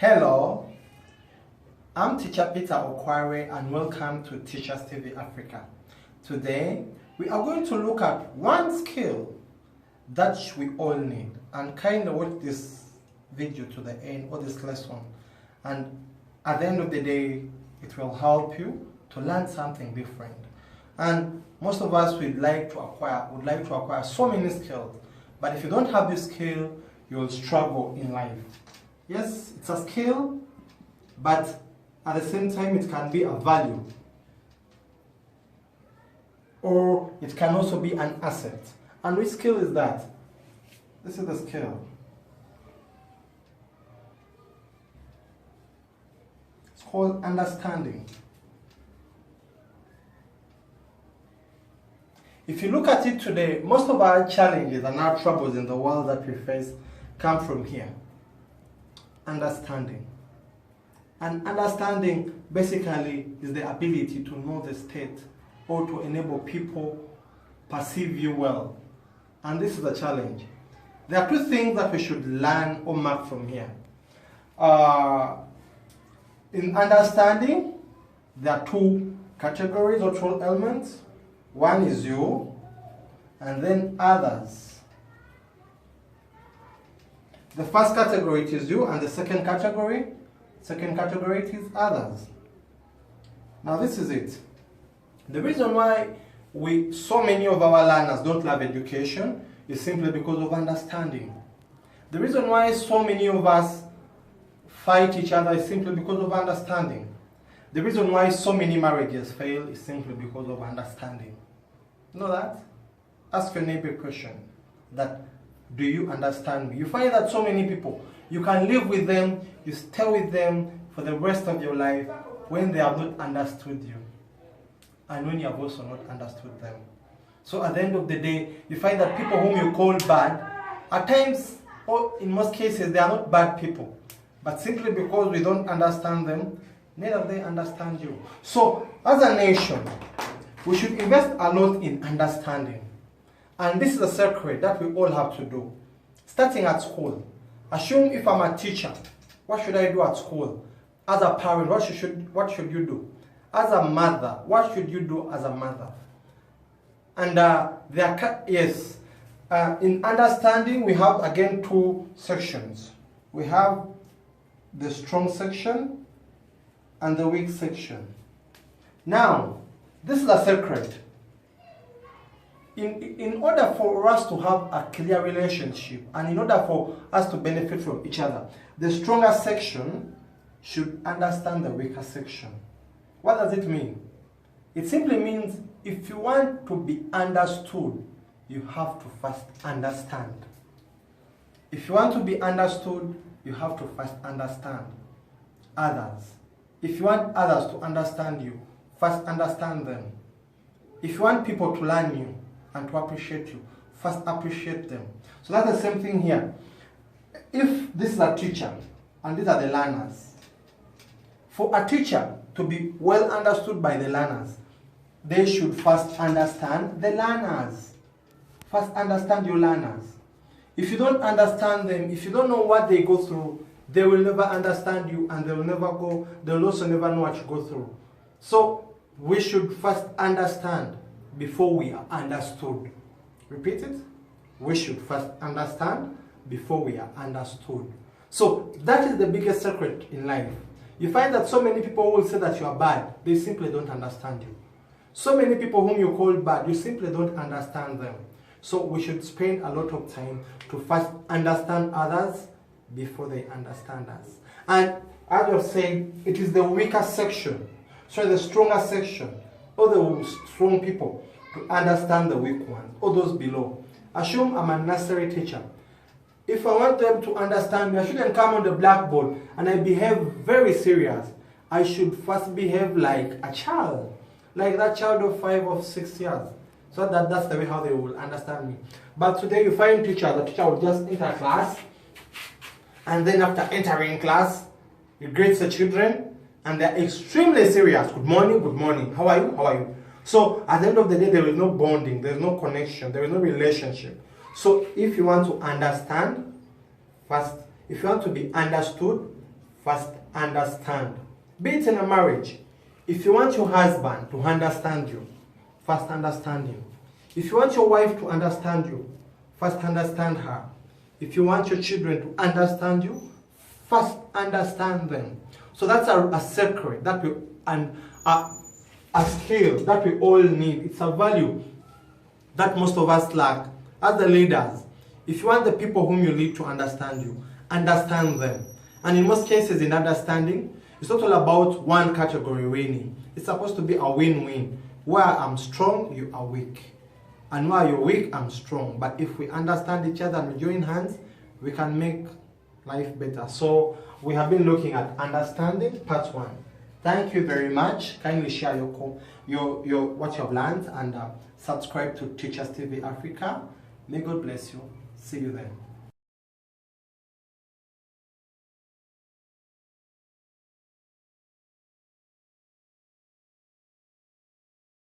Hello, I'm Teacher Peter Okware and welcome to Teachers TV Africa. Today, we are going to look at one skill that we all need and kind of watch this video to the end or this lesson, and at the end of the day, it will help you to learn something different. And most of us would like to acquire so many skills, but if you don't have this skill, you will struggle in life. Yes, it's a skill, but at the same time it can be a value, or it can also be an asset. And which skill is that? This is the skill. It's called understanding. If you look at it today, most of our challenges and our troubles in the world that we face come from here. Understanding. And understanding basically is the ability to know the state or to enable people perceive you well. And this is a challenge. There are two things that we should learn or mark from here. In understanding, there are two categories or two elements. One is you, and then others. The first category it is you, and the second category it is others. Now this is it. The reason why so many of our learners don't love education is simply because of understanding. The reason why so many of us fight each other is simply because of understanding. The reason why so many marriages fail is simply because of understanding. You know that? Ask your neighbor a question that, do you understand me? You find that so many people, you can live with them, you stay with them for the rest of your life when they have not understood you, and when you have also not understood them. So at the end of the day, you find that people whom you call bad, at times, or in most cases, they are not bad people, but simply because we don't understand them, neither they understand you. So as a nation, we should invest a lot in understanding. And this is a secret that we all have to do. Starting at school. Assume if I'm a teacher, what should I do at school? As a parent, what should you do? As a mother, what should you do as a mother? And in understanding, we have again two sections. We have the strong section and the weak section. Now, this is a secret. In order for us to have a clear relationship and in order for us to benefit from each other, the stronger section should understand the weaker section. What does it mean? It simply means if you want to be understood, you have to first understand. If you want to be understood, you have to first understand others. If you want others to understand you, first understand them. If you want people to learn you and to appreciate you, first appreciate them. So that's the same thing here. If this is a teacher and these are the learners, for a teacher to be well understood by the learners, they should first understand the learners. First understand your learners. If you don't understand them, if you don't know what they go through, they will never understand you, and they will also never know what you go through. So we should first understand before we are understood. Repeat it. We should first understand before we are understood. So that is the biggest secret in life. You find that so many people will say that you are bad. They simply don't understand you. So many people whom you call bad, you simply don't understand them. So we should spend a lot of time to first understand others before they understand us. And as I've said, it is the weaker section, so the stronger section, or the strong people, to understand the weak ones, or those below. Assume I'm a nursery teacher. If I want them to understand me, I shouldn't come on the blackboard and I behave very serious. I should first behave like a child, like that child of 5 or 6 years. So that's the way how they will understand me. But today you find the teacher will just enter class, and then after entering class, he greets the children, and they're extremely serious. Good morning, how are you? So at the end of the day, there is no bonding, there is no connection, there is no relationship. So if you want to understand, first, if you want to be understood, first understand. Be it in a marriage. If you want your husband to understand you, first understand him. If you want your wife to understand you, first understand her. If you want your children to understand you, first understand them. So that's a secret that we, and a skill that we all need. It's a value that most of us lack. As the leaders, if you want the people whom you lead to understand you, understand them. And in most cases in understanding, it's not all about one category winning. It's supposed to be a win-win. Where I'm strong, you are weak. And where you're weak, I'm strong. But if we understand each other and we join hands, we can make life better. So we have been looking at understanding, part 1. Thank you very much. Kindly share what you have learned and subscribe to Teachers TV Africa. May God bless you. See you then.